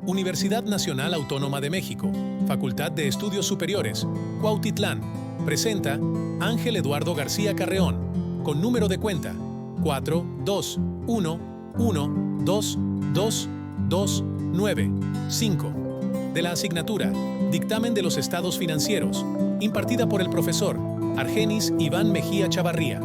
Universidad Nacional Autónoma de México, Facultad de Estudios Superiores, Cuautitlán, presenta Ángel Eduardo García Carreón, con número de cuenta 421122229 de la asignatura Dictamen de los Estados Financieros, impartida por el profesor Argenis Iván Mejía Chavarría.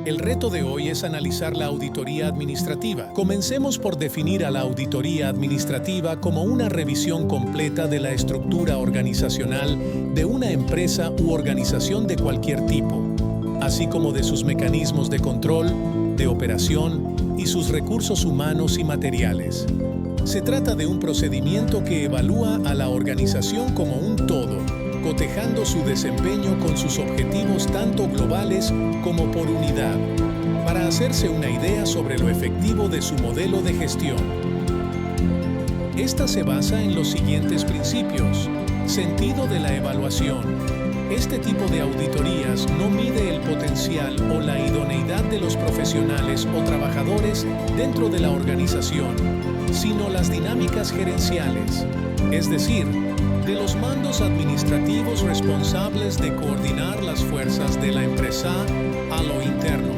El reto de hoy es analizar la auditoría administrativa. Comencemos por definir a la auditoría administrativa como una revisión completa de la estructura organizacional de una empresa u organización de cualquier tipo, así como de sus mecanismos de control, de operación y sus recursos humanos y materiales. Se trata de un procedimiento que evalúa a la organización como un todo, cotejando su desempeño con sus objetivos tanto globales como por unidad, para hacerse una idea sobre lo efectivo de su modelo de gestión. Esta se basa en los siguientes principios. Sentido de la evaluación. Este tipo de auditorías no mide el potencial o la idoneidad de los profesionales o trabajadores dentro de la organización, sino las dinámicas gerenciales, es decir, de los mandos administrativos responsables de coordinar las fuerzas de la empresa a lo interno.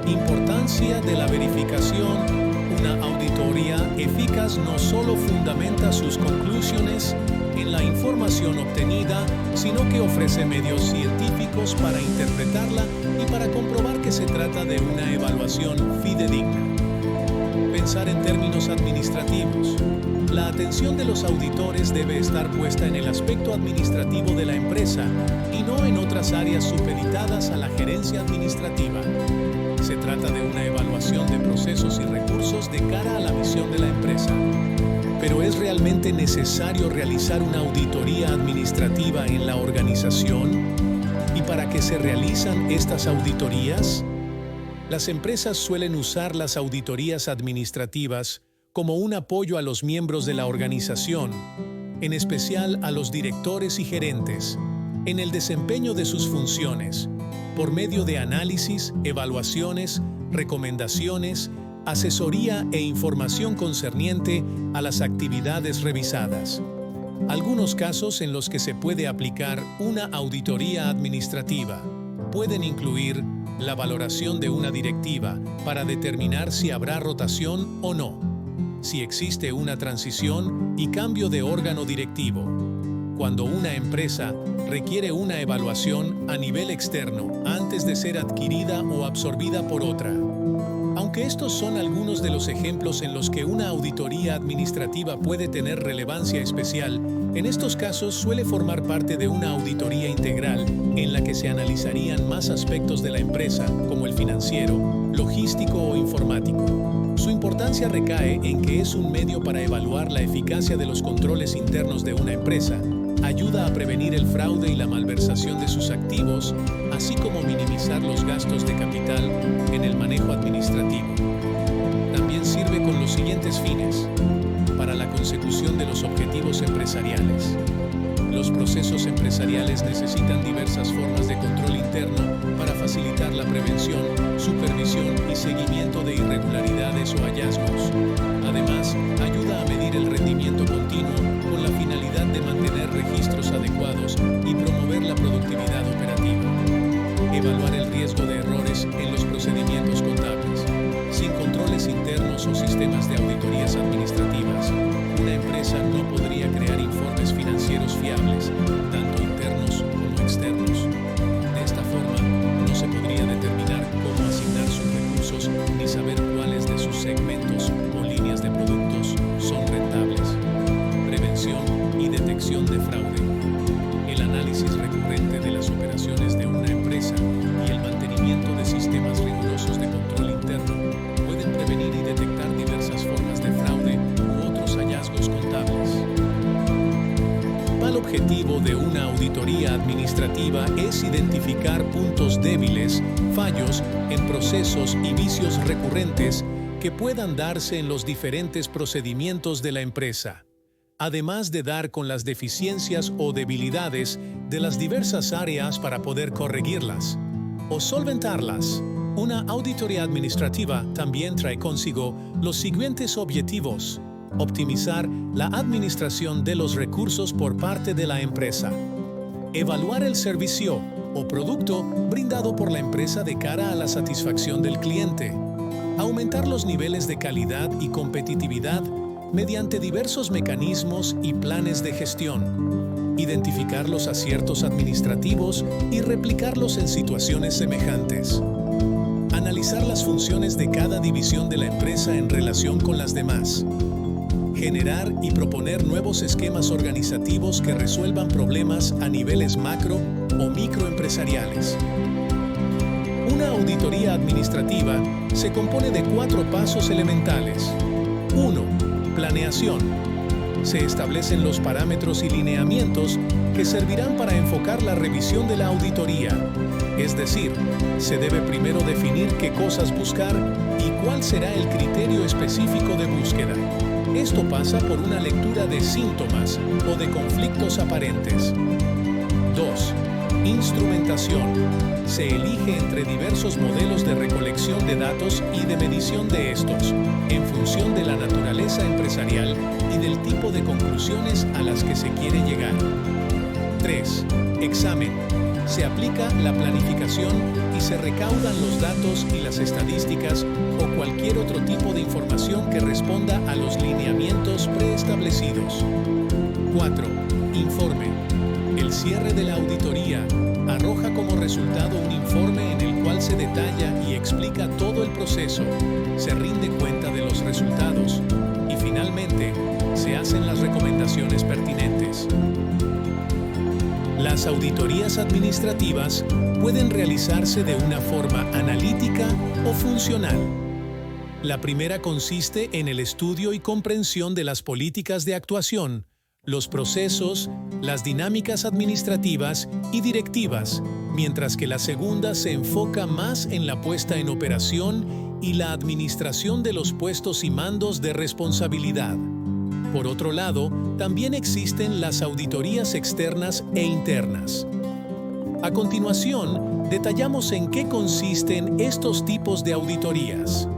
Importancia de la verificación. Una auditoría eficaz no solo fundamenta sus conclusiones en la información obtenida, sino que ofrece medios científicos para interpretarla y para comprobar que se trata de una evaluación fidedigna. Pensar en términos administrativos. La atención de los auditores debe estar puesta en el aspecto administrativo de la empresa y no en otras áreas supeditadas a la gerencia administrativa. Se trata de una evaluación de procesos y recursos de cara a la visión de la empresa. Pero ¿es realmente necesario realizar una auditoría administrativa en la organización? ¿Y para qué se realizan estas auditorías? Las empresas suelen usar las auditorías administrativas como un apoyo a los miembros de la organización, en especial a los directores y gerentes, en el desempeño de sus funciones, por medio de análisis, evaluaciones, recomendaciones, asesoría e información concerniente a las actividades revisadas. Algunos casos en los que se puede aplicar una auditoría administrativa pueden incluir la valoración de una directiva para determinar si habrá rotación o no, si existe una transición y cambio de órgano directivo, cuando una empresa requiere una evaluación a nivel externo antes de ser adquirida o absorbida por otra. Aunque estos son algunos de los ejemplos en los que una auditoría administrativa puede tener relevancia especial, en estos casos suele formar parte de una auditoría integral en la que se analizarían más aspectos de la empresa, como el financiero, logístico o informático. Su importancia recae en que es un medio para evaluar la eficacia de los controles internos de una empresa, ayuda a prevenir el fraude y la malversación de sus activos, así como minimizar los gastos de capital en el manejo administrativo. También sirve con los siguientes fines: para la consecución de los objetivos empresariales. Los procesos empresariales necesitan diversas formas de control interno para facilitar la prevención, supervisión y seguimiento de irregularidades o hallazgos. Además, ayuda a medir el rendimiento continuo con la finalidad de mantener registros adecuados y promover la productividad operativa. Evaluar el riesgo de errores en los procedimientos contables. Sin controles internos o sistemas de auditorías administrativas, una empresa no podría crear informes financieros fiables, tanto internos como externos. De esta forma, no se podría determinar cómo asignar sus recursos ni saber cuáles de sus segmentos o líneas de productos son rentables. Prevención y detección de fraude. El análisis recurrente de las operaciones de una empresa y el mantenimiento de sistemas rigurosos de control interno pueden prevenir y detectar diversas formas de fraude u otros hallazgos contables. El objetivo de una auditoría administrativa es identificar puntos débiles, fallos en procesos y vicios recurrentes que puedan darse en los diferentes procedimientos de la empresa, además de dar con las deficiencias o debilidades de las diversas áreas para poder corregirlas o solventarlas. Una auditoría administrativa también trae consigo los siguientes objetivos: Optimizar la administración de los recursos por parte de la empresa. Evaluar el servicio o producto brindado por la empresa de cara a la satisfacción del cliente. Aumentar los niveles de calidad y competitividad mediante diversos mecanismos y planes de gestión. Identificar los aciertos administrativos y replicarlos en situaciones semejantes. Analizar las funciones de cada división de la empresa en relación con las demás. Generar y proponer nuevos esquemas organizativos que resuelvan problemas a niveles macro o microempresariales. Una auditoría administrativa se compone de 4 pasos elementales. 1. Planeación. Se establecen los parámetros y lineamientos que servirán para enfocar la revisión de la auditoría. Es decir, se debe primero definir qué cosas buscar y cuál será el criterio específico de búsqueda. Esto pasa por una lectura de síntomas o de conflictos aparentes. 2. Instrumentación. Se elige entre diversos modelos de recolección de datos y de medición de estos, en función de la naturaleza empresarial y del tipo de conclusiones a las que se quiere llegar. 3. Examen. Se aplica la planificación y se recaudan los datos y las estadísticas o cualquier otro tipo de información que responda a los lineamientos preestablecidos. 4. Informe. El cierre de la auditoría arroja como resultado un informe en el cual se detalla y explica todo el proceso, se rinde cuenta de los resultados y finalmente se hacen las recomendaciones pertinentes. Las auditorías administrativas pueden realizarse de una forma analítica o funcional. La primera consiste en el estudio y comprensión de las políticas de actuación, los procesos, las dinámicas administrativas y directivas, mientras que la segunda se enfoca más en la puesta en operación y la administración de los puestos y mandos de responsabilidad. Por otro lado, también existen las auditorías externas e internas. A continuación, detallamos en qué consisten estos tipos de auditorías.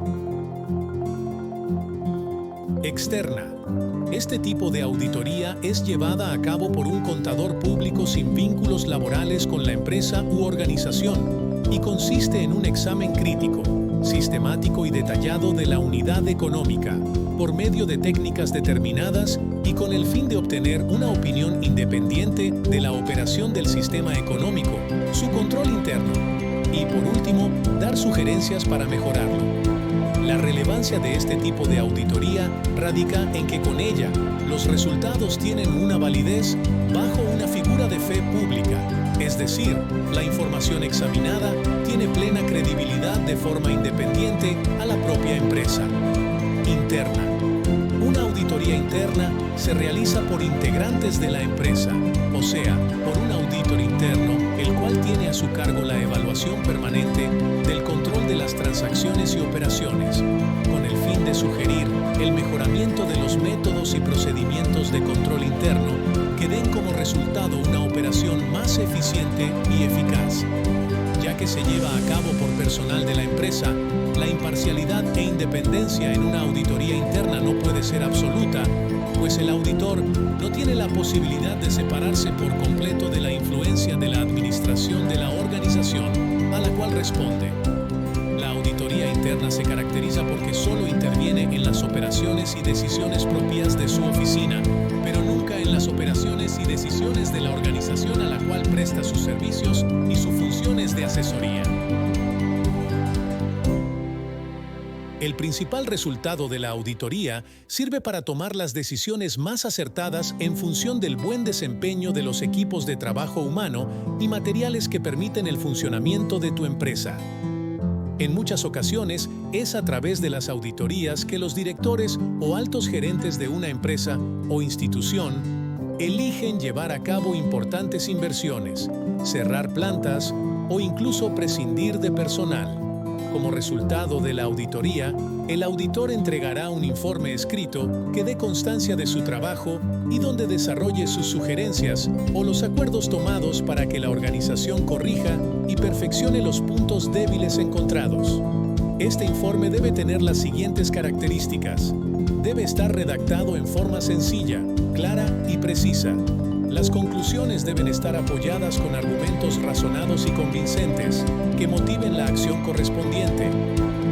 Externa. Este tipo de auditoría es llevada a cabo por un contador público sin vínculos laborales con la empresa u organización y consiste en un examen crítico, sistemático y detallado de la unidad económica, por medio de técnicas determinadas y con el fin de obtener una opinión independiente de la operación del sistema económico, su control interno y, por último, dar sugerencias para mejorarlo. La relevancia de este tipo de auditoría radica en que con ella los resultados tienen una validez bajo una figura de fe pública, es decir, la información examinada tiene plena credibilidad de forma independiente a la propia empresa. Interna. Una auditoría interna se realiza por integrantes de la empresa, o sea, por un auditor interno, el cual tiene a su cargo la evaluación permanente del control de las transacciones y operaciones, con el fin de sugerir el mejoramiento de los métodos y procedimientos de control interno que den como resultado una operación más eficiente y eficaz. Ya que se lleva a cabo por personal de la empresa, la imparcialidad e independencia en una auditoría interna no puede ser absoluta, pues el auditor no tiene la posibilidad de separarse por completo de la influencia de la administración de la organización a la cual responde. La auditoría interna se caracteriza porque solo interviene en las operaciones y decisiones propias de su oficina, pero nunca en las operaciones y decisiones de la organización a la cual presta sus servicios y sus funciones de asesoría. El principal resultado de la auditoría sirve para tomar las decisiones más acertadas en función del buen desempeño de los equipos de trabajo humano y materiales que permiten el funcionamiento de tu empresa. En muchas ocasiones, es a través de las auditorías que los directores o altos gerentes de una empresa o institución eligen llevar a cabo importantes inversiones, cerrar plantas o incluso prescindir de personal. Como resultado de la auditoría, el auditor entregará un informe escrito que dé constancia de su trabajo y donde desarrolle sus sugerencias o los acuerdos tomados para que la organización corrija y perfeccione los puntos débiles encontrados. Este informe debe tener las siguientes características: debe estar redactado en forma sencilla, clara y precisa. Las conclusiones deben estar apoyadas con argumentos razonados y convincentes que motiven la acción correspondiente.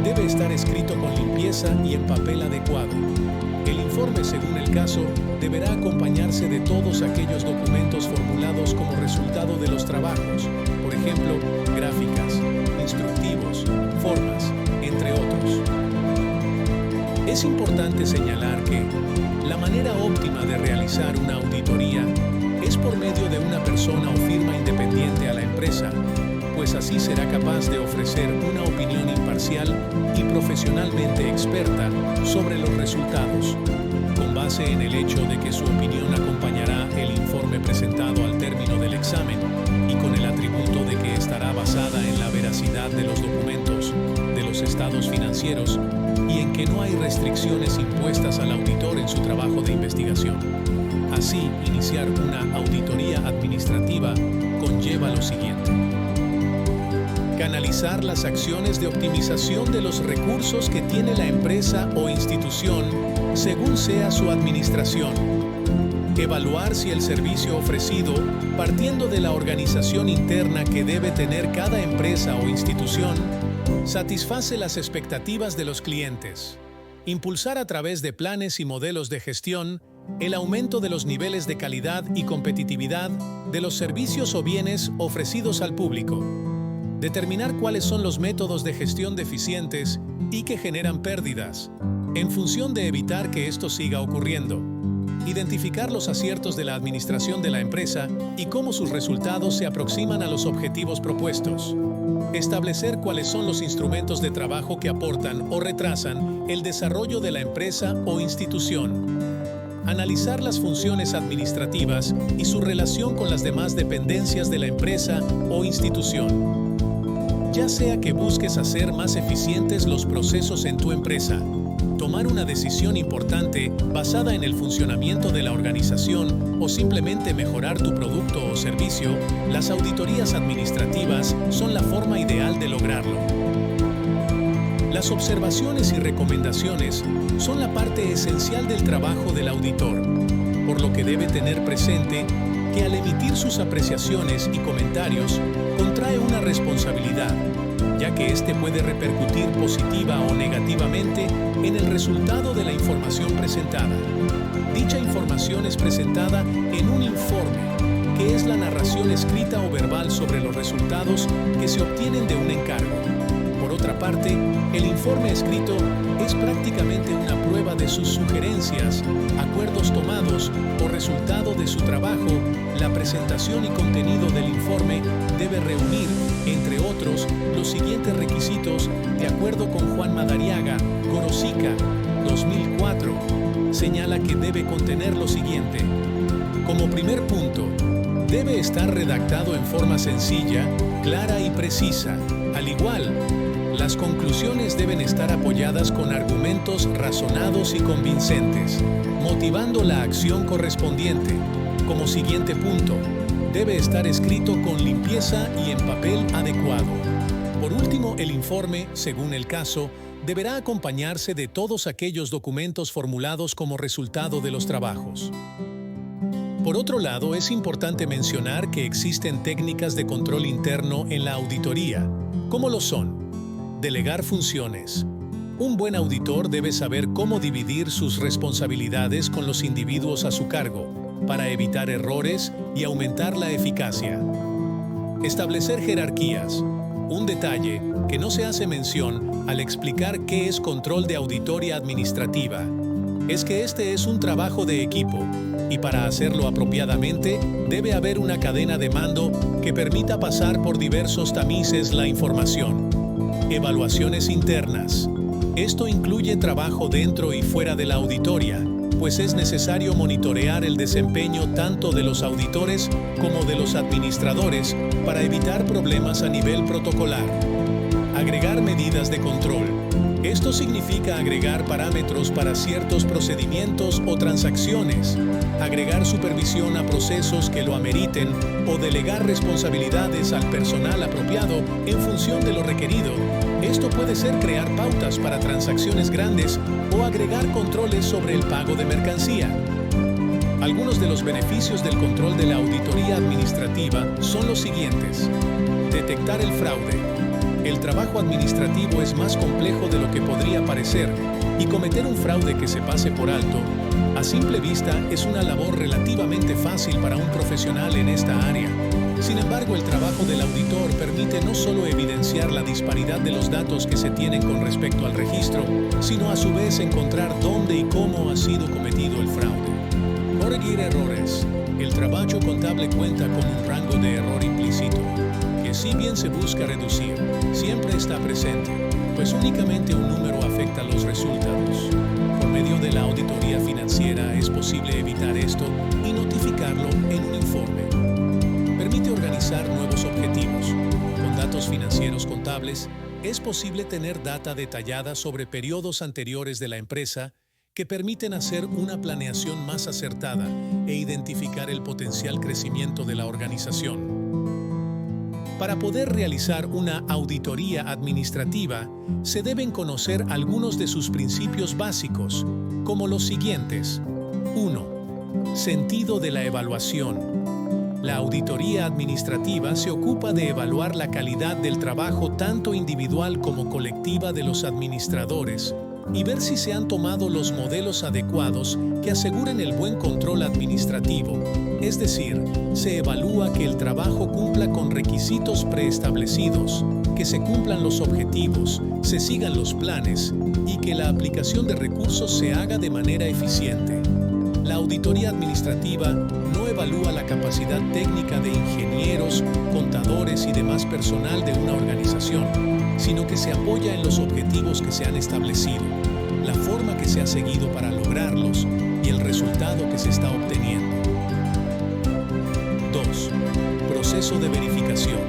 Debe estar escrito con limpieza y en papel adecuado. El informe, según el caso, deberá acompañarse de todos aquellos documentos formulados como resultado de los trabajos, por ejemplo, gráficas, instructivos, formas, entre otros. Es importante señalar que la manera óptima de realizar una auditoría es por medio de una persona o firma independiente a la empresa, pues así será capaz de ofrecer una opinión imparcial y profesionalmente experta sobre los resultados, con base en el hecho de que su opinión acompañará el informe presentado al término del examen y con el atributo de que estará basada en la veracidad de los documentos, de los estados financieros y en que no hay restricciones impuestas al auditor en su trabajo de investigación. Así, iniciar una auditoría administrativa conlleva lo siguiente: canalizar las acciones de optimización de los recursos que tiene la empresa o institución según sea su administración. Evaluar si el servicio ofrecido, partiendo de la organización interna que debe tener cada empresa o institución, satisface las expectativas de los clientes. Impulsar a través de planes y modelos de gestión el aumento de los niveles de calidad y competitividad de los servicios o bienes ofrecidos al público. Determinar cuáles son los métodos de gestión deficientes y que generan pérdidas, en función de evitar que esto siga ocurriendo. Identificar los aciertos de la administración de la empresa y cómo sus resultados se aproximan a los objetivos propuestos. Establecer cuáles son los instrumentos de trabajo que aportan o retrasan el desarrollo de la empresa o institución. Analizar las funciones administrativas y su relación con las demás dependencias de la empresa o institución. Ya sea que busques hacer más eficientes los procesos en tu empresa, tomar una decisión importante basada en el funcionamiento de la organización o simplemente mejorar tu producto o servicio, las auditorías administrativas son la forma ideal de lograrlo. Las observaciones y recomendaciones son la parte esencial del trabajo del auditor, por lo que debe tener presente que al emitir sus apreciaciones y comentarios contrae una responsabilidad, ya que éste puede repercutir positiva o negativamente en el resultado de la información presentada. Dicha información es presentada en un informe, que es la narración escrita o verbal sobre los resultados que se obtienen de un encargo. Por otra parte, el informe escrito es prácticamente una prueba de sus sugerencias, acuerdos tomados o resultado de su trabajo. La presentación y contenido del informe debe reunir, entre otros, los siguientes requisitos de acuerdo con Juan Madariaga, Gorosica, 2004. Señala que debe contener lo siguiente. Como primer punto, debe estar redactado en forma sencilla, clara y precisa. Al igual, las conclusiones deben estar apoyadas con argumentos razonados y convincentes, motivando la acción correspondiente. Como siguiente punto, debe estar escrito con limpieza y en papel adecuado. Por último, el informe, según el caso, deberá acompañarse de todos aquellos documentos formulados como resultado de los trabajos. Por otro lado, es importante mencionar que existen técnicas de control interno en la auditoría, como lo son: delegar funciones. Un buen auditor debe saber cómo dividir sus responsabilidades con los individuos a su cargo, para evitar errores y aumentar la eficacia. Establecer jerarquías. Un detalle que no se hace mención al explicar qué es control de auditoría administrativa es que este es un trabajo de equipo y para hacerlo apropiadamente debe haber una cadena de mando que permita pasar por diversos tamices la información. Evaluaciones internas. Esto incluye trabajo dentro y fuera de la auditoría, pues es necesario monitorear el desempeño tanto de los auditores como de los administradores para evitar problemas a nivel protocolar. Agregar medidas de control. Esto significa agregar parámetros para ciertos procedimientos o transacciones, agregar supervisión a procesos que lo ameriten o delegar responsabilidades al personal apropiado en función de lo requerido. Esto puede ser crear pautas para transacciones grandes o agregar controles sobre el pago de mercancía. Algunos de los beneficios del control de la auditoría administrativa son los siguientes. Detectar el fraude. El trabajo administrativo es más complejo de lo que podría parecer, y cometer un fraude que se pase por alto, a simple vista, es una labor relativamente fácil para un profesional en esta área. Sin embargo, el trabajo del auditor permite no solo evidenciar la disparidad de los datos que se tienen con respecto al registro, sino a su vez encontrar dónde y cómo ha sido cometido el fraude. Corregir errores. El trabajo contable cuenta con un rango de error implícito, que si bien se busca reducir, siempre está presente, pues únicamente un número afecta los resultados. Por medio de la auditoría financiera es posible evitar esto y notificarlo en un informe. Permite organizar nuevos objetivos. Con datos financieros contables, es posible tener data detallada sobre periodos anteriores de la empresa que permiten hacer una planeación más acertada e identificar el potencial crecimiento de la organización. Para poder realizar una auditoría administrativa, se deben conocer algunos de sus principios básicos, como los siguientes. 1. Sentido de la evaluación. La auditoría administrativa se ocupa de evaluar la calidad del trabajo tanto individual como colectiva de los administradores y ver si se han tomado los modelos adecuados que aseguren el buen control administrativo. Es decir, se evalúa que el trabajo cumpla con requisitos preestablecidos, que se cumplan los objetivos, se sigan los planes y que la aplicación de recursos se haga de manera eficiente. La auditoría administrativa no evalúa la capacidad técnica de ingenieros, contadores y demás personal de una organización, sino que se apoya en los objetivos que se han establecido, la forma que se ha seguido para lograrlos y el resultado que se está obteniendo. 2. Proceso de verificación.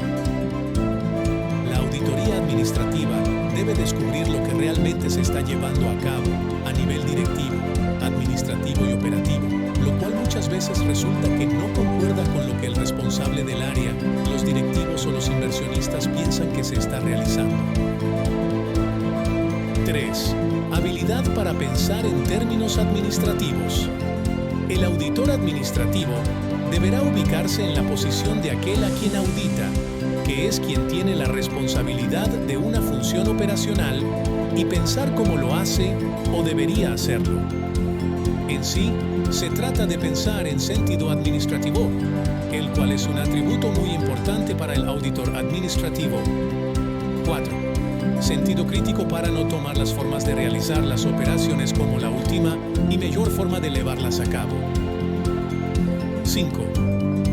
La auditoría administrativa debe descubrir lo que realmente se está llevando a cabo a nivel directivo, administrativo y operativo, lo cual muchas veces resulta que no concuerda con lo que el responsable del área, los directivos o los inversionistas piensan que se está realizando. 3. Habilidad para pensar en términos administrativos. El auditor administrativo deberá ubicarse en la posición de aquel a quien audita, que es quien tiene la responsabilidad de una función operacional, y pensar cómo lo hace o debería hacerlo. En sí, se trata de pensar en sentido administrativo, el cual es un atributo muy importante para el auditor administrativo. 4. Sentido crítico para no tomar las formas de realizar las operaciones como la última y mejor forma de llevarlas a cabo. 5.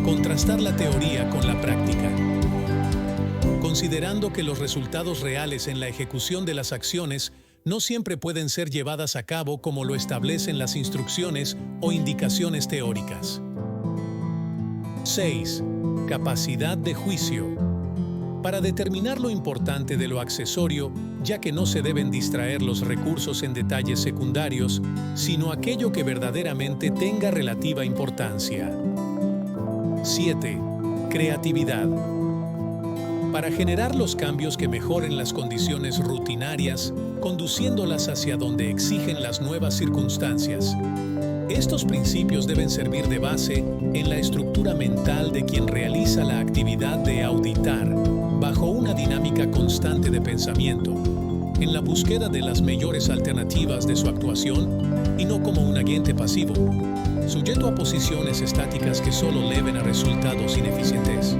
Contrastar la teoría con la práctica. Considerando que los resultados reales en la ejecución de las acciones no siempre pueden ser llevadas a cabo como lo establecen las instrucciones o indicaciones teóricas. 6. Capacidad de juicio. Para determinar lo importante de lo accesorio, ya que no se deben distraer los recursos en detalles secundarios, sino aquello que verdaderamente tenga relativa importancia. 7. Creatividad. Para generar los cambios que mejoren las condiciones rutinarias, conduciéndolas hacia donde exigen las nuevas circunstancias. Estos principios deben servir de base en la estructura mental de quien realiza la actividad de auditar, bajo una dinámica constante de pensamiento, en la búsqueda de las mejores alternativas de su actuación y no como un agente pasivo, sujeto a posiciones estáticas que solo lleven a resultados ineficientes.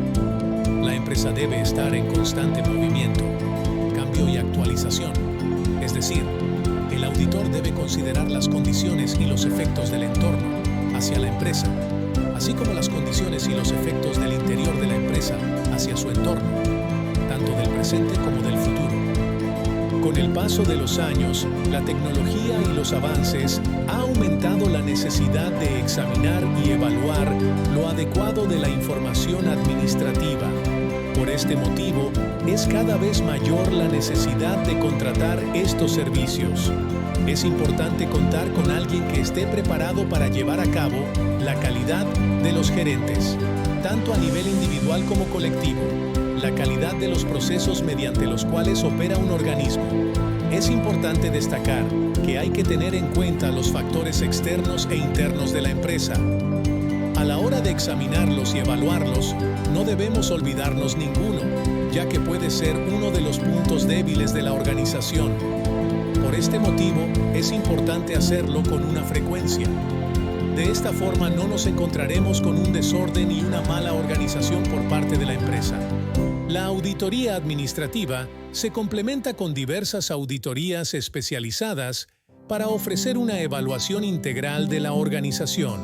La empresa debe estar en constante movimiento, cambio y actualización. Es decir, el auditor debe considerar las condiciones y los efectos del entorno hacia la empresa, así como las condiciones y los efectos del interior de la empresa hacia su entorno, tanto del presente como del futuro. Con el paso de los años, la tecnología y los avances ha aumentado la necesidad de examinar y evaluar lo adecuado de la información administrativa. Por este motivo, es cada vez mayor la necesidad de contratar estos servicios. Es importante contar con alguien que esté preparado para llevar a cabo la calidad de los gerentes, tanto a nivel individual como colectivo, la calidad de los procesos mediante los cuales opera un organismo. Es importante destacar que hay que tener en cuenta los factores externos e internos de la empresa. A la hora de examinarlos y evaluarlos, no debemos olvidarnos ninguno, ya que puede ser uno de los puntos débiles de la organización. Por este motivo, es importante hacerlo con una frecuencia. De esta forma no nos encontraremos con un desorden y una mala organización por parte de la empresa. La auditoría administrativa se complementa con diversas auditorías especializadas para ofrecer una evaluación integral de la organización.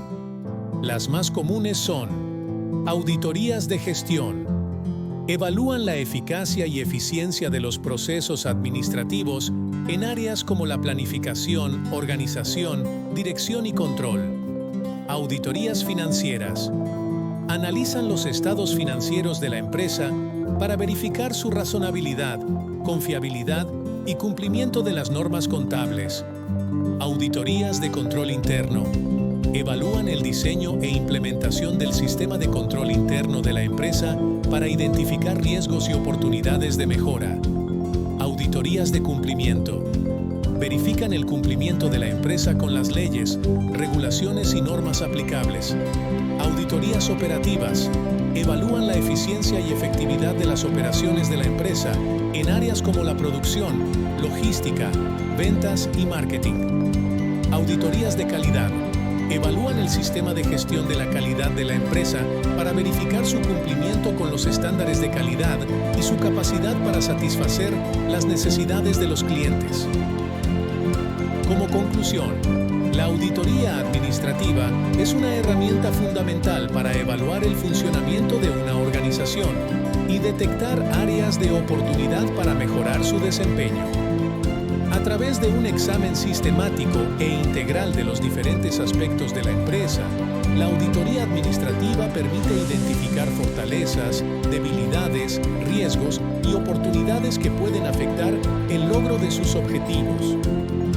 Las más comunes son auditorías de gestión. Evalúan la eficacia y eficiencia de los procesos administrativos en áreas como la planificación, organización, dirección y control. Auditorías financieras. Analizan los estados financieros de la empresa para verificar su razonabilidad, confiabilidad y cumplimiento de las normas contables. Auditorías de control interno. Evalúan el diseño e implementación del sistema de control interno de la empresa para identificar riesgos y oportunidades de mejora. Auditorías de cumplimiento. Verifican el cumplimiento de la empresa con las leyes, regulaciones y normas aplicables. Auditorías operativas. Evalúan la eficiencia y efectividad de las operaciones de la empresa en áreas como la producción, logística, ventas y marketing. Auditorías de calidad. Evalúan el sistema de gestión de la calidad de la empresa para verificar su cumplimiento con los estándares de calidad y su capacidad para satisfacer las necesidades de los clientes. Como conclusión, la auditoría administrativa es una herramienta fundamental para evaluar el funcionamiento de una organización y detectar áreas de oportunidad para mejorar su desempeño. A través de un examen sistemático e integral de los diferentes aspectos de la empresa, la auditoría administrativa permite identificar fortalezas, debilidades, riesgos y oportunidades que pueden afectar el logro de sus objetivos.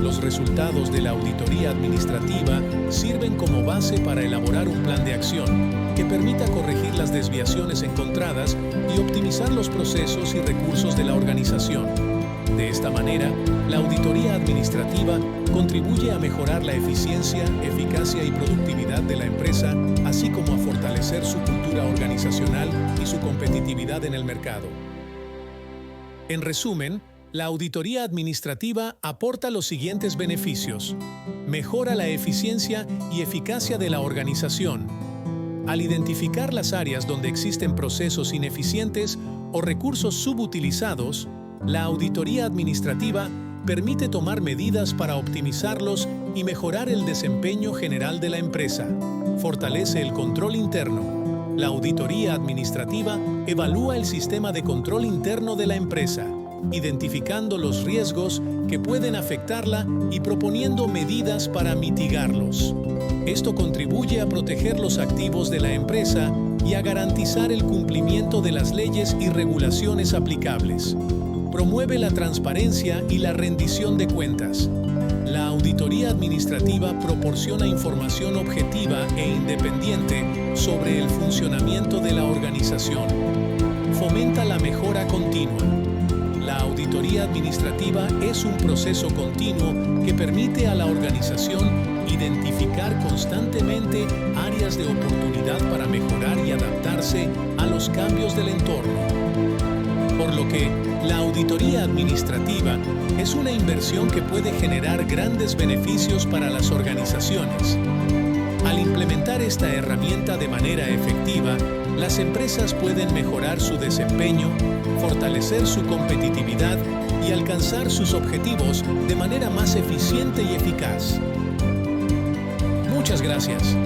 Los resultados de la auditoría administrativa sirven como base para elaborar un plan de acción que permita corregir las desviaciones encontradas y optimizar los procesos y recursos de la organización. De esta manera, la auditoría administrativa contribuye a mejorar la eficiencia, eficacia y productividad de la empresa, así como a fortalecer su cultura organizacional y su competitividad en el mercado. En resumen, la auditoría administrativa aporta los siguientes beneficios. Mejora la eficiencia y eficacia de la organización. Al identificar las áreas donde existen procesos ineficientes o recursos subutilizados, la auditoría administrativa permite tomar medidas para optimizarlos y mejorar el desempeño general de la empresa. Fortalece el control interno. La auditoría administrativa evalúa el sistema de control interno de la empresa, identificando los riesgos que pueden afectarla y proponiendo medidas para mitigarlos. Esto contribuye a proteger los activos de la empresa y a garantizar el cumplimiento de las leyes y regulaciones aplicables. Promueve la transparencia y la rendición de cuentas. La auditoría administrativa proporciona información objetiva e independiente sobre el funcionamiento de la organización. Fomenta la mejora continua. La auditoría administrativa es un proceso continuo que permite a la organización identificar constantemente áreas de oportunidad para mejorar y adaptarse a los cambios del entorno. Por lo que, la auditoría administrativa es una inversión que puede generar grandes beneficios para las organizaciones. Al implementar esta herramienta de manera efectiva, las empresas pueden mejorar su desempeño, fortalecer su competitividad y alcanzar sus objetivos de manera más eficiente y eficaz. Muchas gracias.